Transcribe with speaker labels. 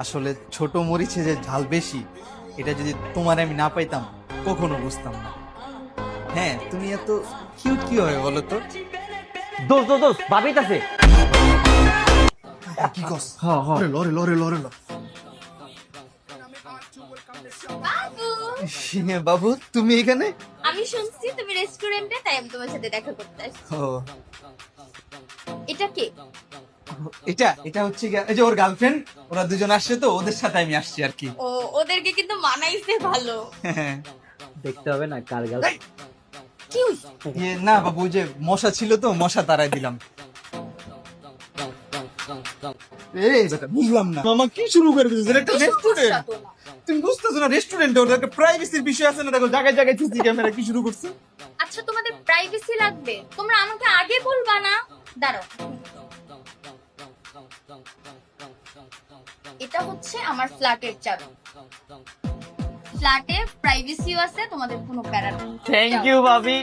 Speaker 1: আসলে ছোট মরিচে যে ঝাল বেশি, এটা যদি তোমার আমি না পাইতাম কখনো বুঝতাম না। হ্যাঁ, তুমি এত কিউট কি হবে বলো তো?
Speaker 2: দোস্ত দোস্ত দোস্ত বাবিত আছে।
Speaker 1: কি কস?
Speaker 2: হ্যাঁ হ্যাঁ
Speaker 1: লরে লরে লরে লরে।
Speaker 3: বাবু,
Speaker 1: বাবু তুমি এখানে?
Speaker 3: আমি শুনছি তুমি রেস্টুরেন্টে, তাই আমি তোমার সাথে দেখা করতে আসছি।
Speaker 1: ও,
Speaker 3: এটা কে?
Speaker 1: এটা এটা হচ্ছে এই যে ওর গার্লফ্রেন্ড, ওরা দুজন আসছে তো ওদের সাথে আমি আসছি আর কি।
Speaker 3: ও, ওদেরকে কিন্তু মানাইছে ভালো।
Speaker 1: হ্যাঁ।
Speaker 2: দেখতে হবে না কার গাল।
Speaker 3: কি হইছে?
Speaker 1: না বাবু, ওই যে মশা ছিল তো মশা তাড়াই দিলাম। এই বেটা বুঝলাম না মামা কি শুরু করে দিয়েছিস? এটা একটা
Speaker 3: এসব
Speaker 1: রেস্টুরেন্ট,
Speaker 3: বুঝতা তো না।
Speaker 1: তুমি বুঝতেছো না? রেস্টুরেন্টে ওদের একটা প্রাইভেসির বিষয় আছে না? দেখো জায়গায় জায়গায় সিসি ক্যামেরা কি শুরু করছে।
Speaker 3: আচ্ছা, তোমাদের প্রাইভেসি লাগবে, তোমরা আমাকে আগে বলবা না? দাঁড়াও, এটা হচ্ছে আমার ফ্ল্যাটের চাবি। ফ্ল্যাটে প্রাইভেসিও আছে, তোমাদের কোনো প্যারা নেই।
Speaker 2: থ্যাংক ইউ ভাবি।